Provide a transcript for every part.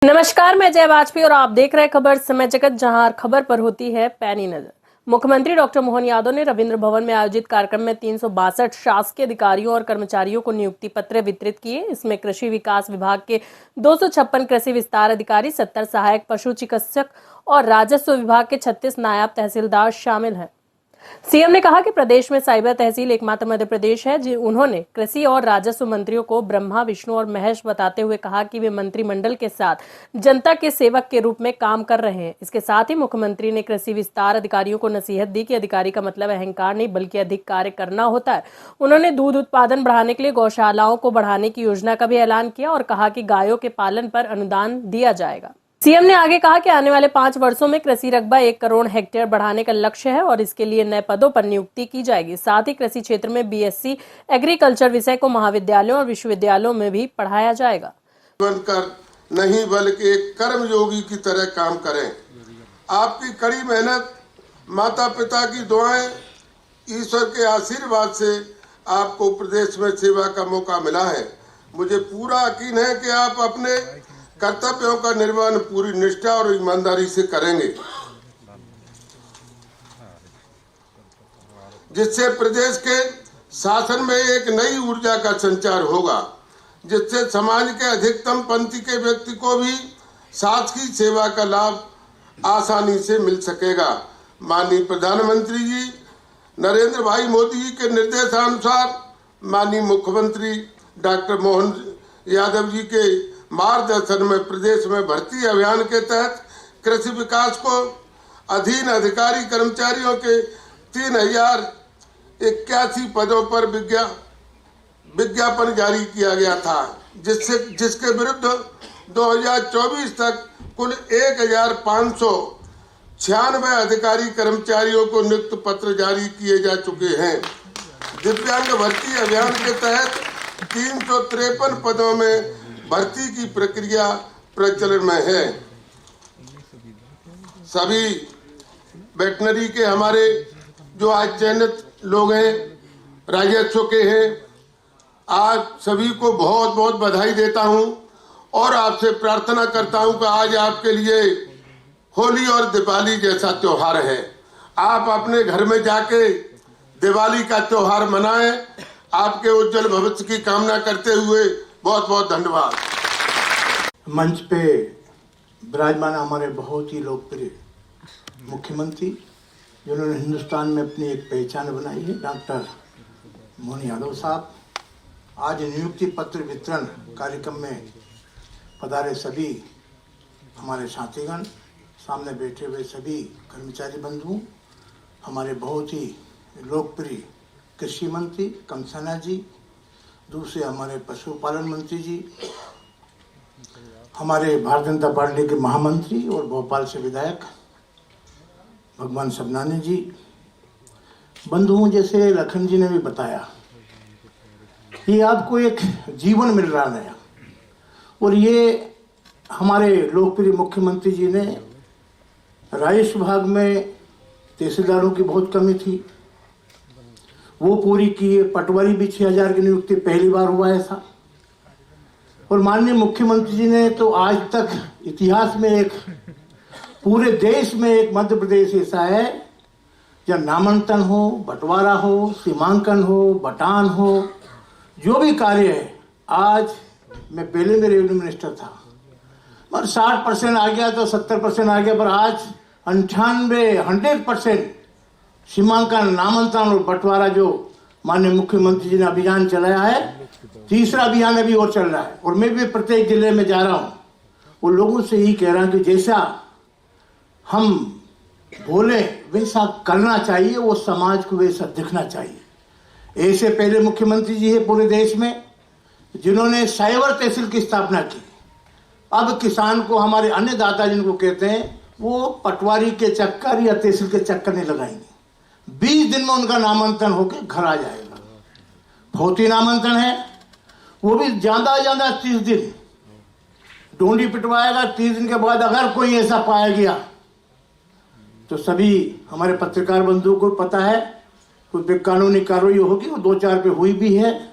नमस्कार, मैं जय वाजपेयी और आप देख रहे हैं खबर समय जगत, जहां हर खबर पर होती है पैनी नजर। मुख्यमंत्री डॉक्टर मोहन यादव ने रविंद्र भवन में आयोजित कार्यक्रम में 362 शासकीय अधिकारियों और कर्मचारियों को नियुक्ति पत्र वितरित किए। इसमें कृषि विकास विभाग के 256 कृषि विस्तार अधिकारी, 70 सहायक पशु चिकित्सक और राजस्व विभाग के 36 नायब तहसीलदार शामिल हैं। सीएम ने कहा कि प्रदेश में साइबर तहसील एकमात्र मध्य प्रदेश है। उन्होंने कृषि और राजस्व मंत्रियों को ब्रह्मा, विष्णु और महेश बताते हुए कहा कि वे मंत्रिमंडल के साथ जनता के सेवक के रूप में काम कर रहे हैं। इसके साथ ही मुख्यमंत्री ने कृषि विस्तार अधिकारियों को नसीहत दी कि अधिकारी का मतलब अहंकार नहीं बल्कि अधिक कार्य करना होता है। उन्होंने दूध उत्पादन बढ़ाने के लिए गौशालाओं को बढ़ाने की योजना का भी ऐलान किया और कहा कि गायों के पालन पर अनुदान दिया जाएगा। सीएम ने आगे कहा कि आने वाले 5 वर्षों में कृषि रकबा 1 करोड़ हेक्टेयर बढ़ाने का लक्ष्य है और इसके लिए नए पदों पर नियुक्ति की जाएगी। साथ ही कृषि क्षेत्र में बीएससी एग्रीकल्चर विषय को महाविद्यालयों और विश्वविद्यालयों में भी पढ़ाया जाएगा। बनकर नहीं बल्कि एक कर्मयोगी की तरह काम करें। आपकी कड़ी मेहनत, माता पिता की दुआएं, ईश्वर के आशीर्वाद से आपको प्रदेश में सेवा का मौका मिला है। मुझे पूरा यकीन है कि आप अपने कर्तव्यों का निर्वहन पूरी निष्ठा और ईमानदारी से करेंगे, जिससे प्रदेश के शासन में एक नई ऊर्जा का संचार होगा, जिससे समाज के अधिकतम पंक्ति के व्यक्ति को भी शासकीय सेवा का लाभ आसानी से मिल सकेगा। माननीय प्रधानमंत्री जी नरेंद्र भाई मोदी जी के निर्देशानुसार माननीय मुख्यमंत्री डॉक्टर मोहन यादव जी के मार्गदर्शन में प्रदेश में भर्ती अभियान के तहत कृषि विकास को अधीन अधिकारी कर्मचारियों के 3081 पदों पर विज्ञापन जारी किया गया था, जिसके विरुद्ध 2024 तक कुल 1596 अधिकारी कर्मचारियों को नियुक्ति पत्र जारी किए जा चुके हैं। दिव्यांग भर्ती अभियान के तहत 353 पदों में भर्ती की प्रक्रिया प्रचलन में है। सभी वेटनरी के हमारे जो आज चयनित लोग हैं, राजस्व के हैं, आज सभी को बहुत बहुत बधाई देता हूं और आपसे प्रार्थना करता हूं कि आज आपके लिए होली और दिवाली जैसा त्योहार है। आप अपने घर में जाके दिवाली का त्योहार मनाएं। आपके उज्जवल भविष्य की कामना करते हुए बहुत बहुत धन्यवाद। मंच पे विराजमान हमारे बहुत ही लोकप्रिय मुख्यमंत्री, जिन्होंने हिंदुस्तान में अपनी एक पहचान बनाई है, डॉक्टर मोहन यादव साहब, आज नियुक्ति पत्र वितरण कार्यक्रम में पधारे सभी हमारे साथीगण, सामने बैठे हुए सभी कर्मचारी बंधुओं, हमारे बहुत ही लोकप्रिय कृषि मंत्री कंसना जी, दूसरे हमारे पशुपालन मंत्री जी, हमारे भारतीय जनता पार्टी के महामंत्री और भोपाल से विधायक भगवान सबनानी जी, बंधुओं जैसे लखन जी ने भी बताया कि आपको एक जीवन मिल रहा नया, और ये हमारे लोकप्रिय मुख्यमंत्री जी ने राजस्व विभाग में तहसीलदारों की बहुत कमी थी, वो पूरी की। पटवारी भी 6000 की नियुक्ति पहली बार हुआ ऐसा। और माननीय मुख्यमंत्री जी ने तो आज तक इतिहास में एक पूरे देश में एक मध्य प्रदेश ऐसा है जब नामांकन हो, बंटवारा हो, सीमांकन हो, बटान हो, जो भी कार्य है। आज मैं पहले में रेवेन्यू मिनिस्टर था, पर 60% आ गया तो 70% आ गया, पर आज 100% सीमांकन, नामांकन और बंटवारा जो माननीय मुख्यमंत्री जी ने अभियान चलाया है, तीसरा अभियान अभी और चल रहा है। और मैं भी प्रत्येक जिले में जा रहा हूँ, वो लोगों से यही कह रहा हूँ कि जैसा हम बोले वैसा करना चाहिए, वो समाज को वैसा दिखना चाहिए। ऐसे पहले मुख्यमंत्री जी है पूरे देश में जिन्होंने साइबर तहसील की स्थापना की। अब किसान को, हमारे अन्नदाता जिनको कहते हैं, वो पटवारी के चक्कर या तहसील के चक्कर नहीं लगाएंगे। 20 दिन में उनका नामांकन होकर घर आ जाएगा। बहुत ही नामांकन है, वो भी ज्यादा 30 दिन डोंडी पिटवाएगा। 30 दिन के बाद अगर कोई ऐसा पाया गया तो सभी हमारे पत्रकार बंधुओं को पता है कोई कानूनी कार्रवाई होगी, वो 2-4 पे हुई भी है।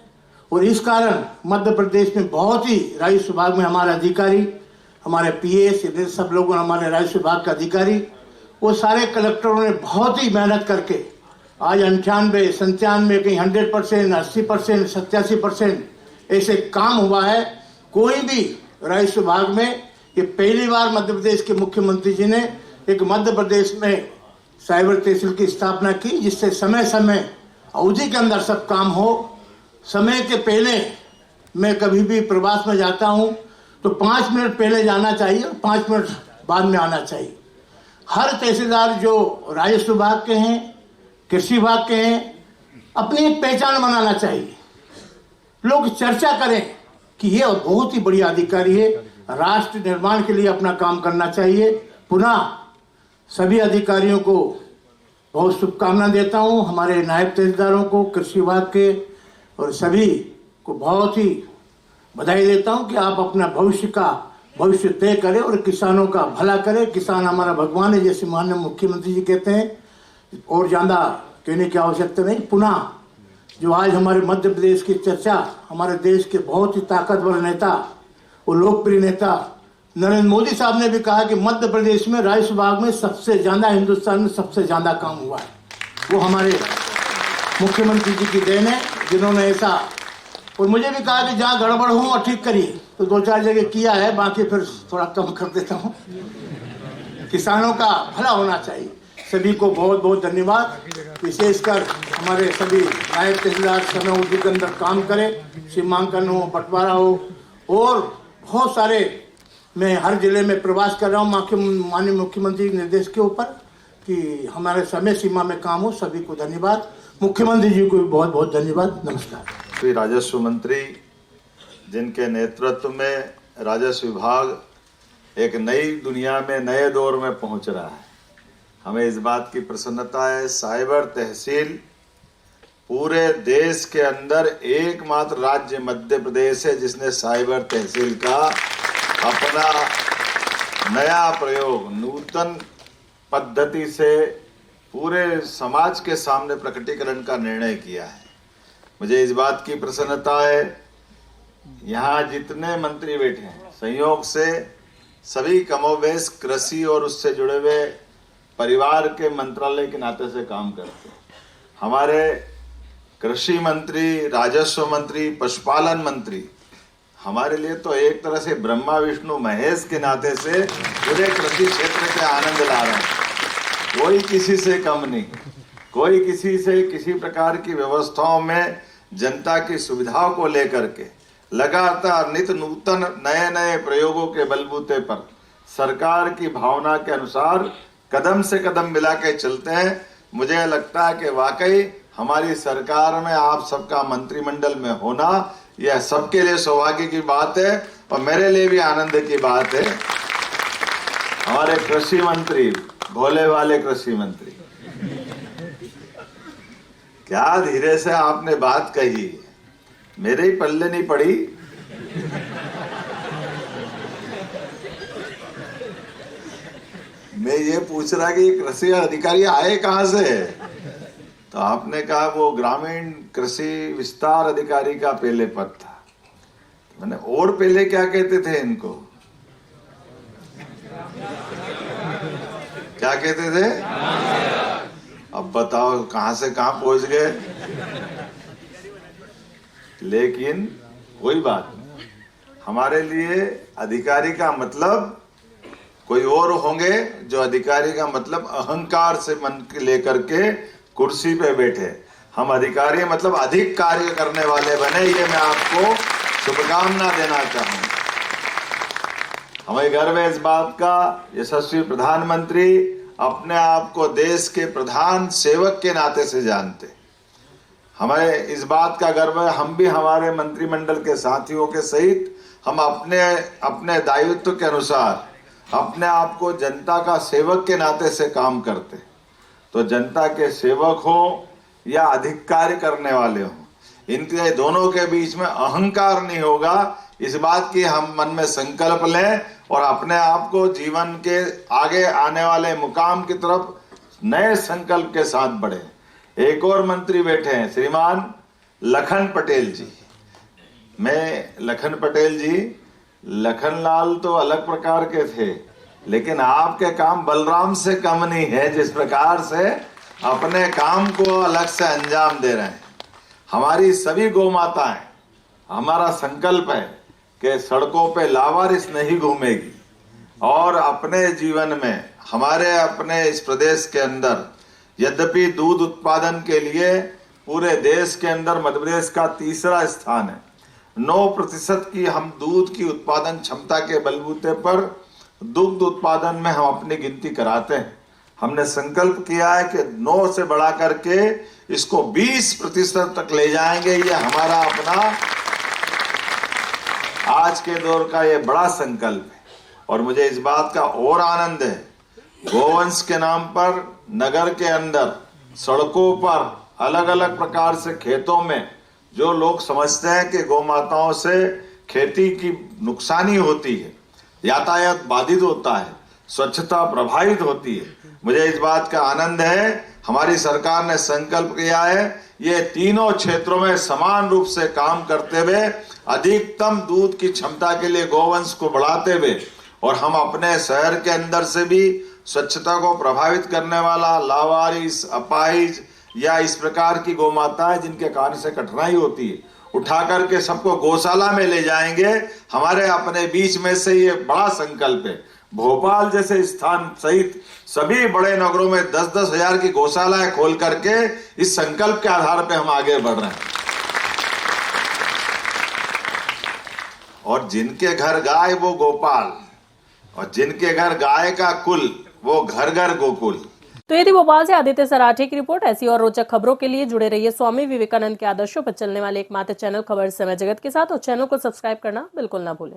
और इस कारण मध्य प्रदेश में बहुत ही राजस्व विभाग में हमारे अधिकारी, हमारे पीएस, सब लोग, हमारे राजस्व विभाग के अधिकारी, वो सारे कलेक्टरों ने बहुत ही मेहनत करके आज 98, 97, कहीं 100%, 80%, 87% ऐसे काम हुआ है। कोई भी राजस्व विभाग में ये पहली बार मध्य प्रदेश के मुख्यमंत्री जी ने एक मध्य प्रदेश में साइबर तहसील की स्थापना की, जिससे समय समय अवधि के अंदर सब काम हो। समय के पहले मैं कभी भी प्रवास में जाता हूं तो 5 मिनट पहले जाना चाहिए और 5 मिनट बाद में आना चाहिए। हर तहसीलदार जो राजस्व विभाग के हैं, कृषि विभाग के हैं, अपनी एक पहचान बनाना चाहिए। लोग चर्चा करें कि ये बहुत ही बढ़िया अधिकारी है, राष्ट्र निर्माण के लिए अपना काम करना चाहिए। पुनः सभी अधिकारियों को बहुत शुभकामना देता हूं, हमारे नायब तहसीलदारों को, कृषि विभाग के और सभी को बहुत ही बधाई देता हूं कि आप अपना भविष्य तय करें और किसानों का भला करें। किसान हमारा भगवान है, जैसे माननीय मुख्यमंत्री जी कहते हैं, और ज़्यादा कहने की आवश्यकता नहीं। पुनः जो आज हमारे मध्य प्रदेश की चर्चा, हमारे देश के बहुत ही ताकतवर नेता और लोकप्रिय नेता नरेंद्र मोदी साहब ने भी कहा कि मध्य प्रदेश में राजस्व विभाग में सबसे ज़्यादा, हिंदुस्तान में सबसे ज़्यादा काम हुआ है। वो हमारे मुख्यमंत्री जी की देन है, जिन्होंने ऐसा, और मुझे भी कहा कि जहाँ गड़बड़ हो और ठीक करिए, तो 2-4 जगह किया है, बाकी फिर थोड़ा कम कर देता हूँ। किसानों का भला होना चाहिए। सभी को बहुत बहुत धन्यवाद। विशेषकर हमारे सभी नायब तहसीलदार समय अवधि के अंदर काम करें, सीमांकन हो, बंटवारा हो, और बहुत सारे, मैं हर जिले में प्रवास कर रहा हूँ माननीय मुख्यमंत्री के निर्देश के ऊपर कि हमारे समय सीमा में काम हो। सभी को धन्यवाद। मुख्यमंत्री जी को भी बहुत बहुत धन्यवाद। नमस्कार। श्री राजस्व मंत्री जिनके नेतृत्व में राजस्व विभाग एक नई दुनिया में, नए दौर में पहुंच रहा है, हमें इस बात की प्रसन्नता है। साइबर तहसील पूरे देश के अंदर एकमात्र राज्य मध्य प्रदेश है जिसने साइबर तहसील का अपना नया प्रयोग, नूतन पद्धति से पूरे समाज के सामने प्रकटीकरण का निर्णय किया है। मुझे इस बात की प्रसन्नता है, यहाँ जितने मंत्री बैठे हैं, संयोग से सभी कमोबेश कृषि और उससे जुड़े हुए परिवार के मंत्रालय के नाते से काम करते हैं। हमारे कृषि मंत्री, राजस्व मंत्री, पशुपालन मंत्री हमारे लिए तो एक तरह से ब्रह्मा विष्णु महेश के नाते से पूरे कृषि क्षेत्र के आनंद ला रहे हैं। कोई किसी से कम नहीं, कोई किसी से किसी प्रकार की व्यवस्थाओं में जनता की सुविधाओं को लेकर के लगातार नित्य नूतन नए नए प्रयोगों के बलबूते पर सरकार की भावना के अनुसार कदम से कदम मिला के चलते हैं। मुझे लगता है कि वाकई हमारी सरकार में आप सबका मंत्रिमंडल में होना यह सबके लिए सौभाग्य की बात है और मेरे लिए भी आनंद की बात है। हमारे कृषि मंत्री, भोले वाले कृषि मंत्री, क्या धीरे से आपने बात कही, मेरे ही पल्ले नहीं पड़ी। मैं ये पूछ रहा कि कृषि अधिकारी आए कहां से, तो आपने कहा वो ग्रामीण कृषि विस्तार अधिकारी का पहले पद था। मैंने और पहले क्या कहते थे इनको, क्या कहते थे? अब बताओ कहां से कहां पहुंच गए। लेकिन कोई बात नहीं, हमारे लिए अधिकारी का मतलब कोई और होंगे जो अधिकारी का मतलब अहंकार से मन लेकर के कुर्सी पे बैठे। हम अधिकारी मतलब अधिक कार्य करने वाले बने, ये मैं आपको शुभकामना देना चाहूंगा। हमें गर्व है इस बात का, यशस्वी प्रधानमंत्री अपने आप को देश के प्रधान सेवक के नाते से जानते। हमें इस बात का गर्व है, हम भी हमारे मंत्रिमंडल के साथियों के सहित हम अपने दायित्व के अनुसार अपने आप को जनता का सेवक के नाते से काम करते। तो जनता के सेवक हो या अधिक कार्य करने वाले हो, इनके दोनों के बीच में अहंकार नहीं होगा, इस बात की हम मन में संकल्प लें और अपने आप को जीवन के आगे आने वाले मुकाम की तरफ नए संकल्प के साथ बढ़े। एक और मंत्री बैठे हैं, श्रीमान लखन पटेल जी। मैं लखन पटेल जी लखनलाल तो अलग प्रकार के थे, लेकिन आपके काम बलराम से कम नहीं है, जिस प्रकार से अपने काम को अलग से अंजाम दे रहे हैं। हमारी सभी गौ माताएं, हमारा संकल्प है कि सड़कों पे लावारिस नहीं घूमेगी और अपने जीवन में हमारे अपने इस प्रदेश के अंदर यद्यपि दूध उत्पादन के लिए पूरे देश के अंदर मध्य प्रदेश का तीसरा स्थान है, 9% की हम दूध की उत्पादन क्षमता के बलबूते पर दुग्ध उत्पादन में हम अपनी गिनती कराते हैं। हमने संकल्प किया है कि 9 से बढ़ा करके इसको 20% तक ले जाएंगे। ये हमारा अपना आज के दौर का ये बड़ा संकल्प है और मुझे इस बात का और आनंद है, गोवंश के नाम पर नगर के अंदर सड़कों पर अलग अलग प्रकार से खेतों में जो लोग समझते हैं कि गौ माताओं से खेती की नुकसानी होती है, यातायात बाधित होता है, स्वच्छता प्रभावित होती है, मुझे इस बात का आनंद है हमारी सरकार ने संकल्प किया है ये तीनों क्षेत्रों में समान रूप से काम करते हुए अधिकतम दूध की क्षमता के लिए गोवंश को बढ़ाते हुए और हम अपने शहर के अंदर से भी स्वच्छता को प्रभावित करने वाला लावारिस, अपाहिज या इस प्रकार की गौ माताएं जिनके कारण से कठिनाई होती है, उठा करके सबको गौशाला में ले जाएंगे। हमारे अपने बीच में से ये बड़ा संकल्प है। भोपाल जैसे स्थान सहित सभी बड़े नगरों में 10-10 हजार की गौशालाएं खोल करके इस संकल्प के आधार पर हम आगे बढ़ रहे हैं। और जिनके घर गाय वो गोपाल और जिनके घर गाय का कुल वो घर घर गोकुल। तो ये थी भोपाल से आदित्य सराठे की रिपोर्ट। ऐसी और रोचक खबरों के लिए जुड़े रहिए स्वामी विवेकानंद के आदर्शों पर चलने वाले एकमात्र चैनल खबर समय जगत के साथ और चैनल को सब्सक्राइब करना बिल्कुल ना भूलें।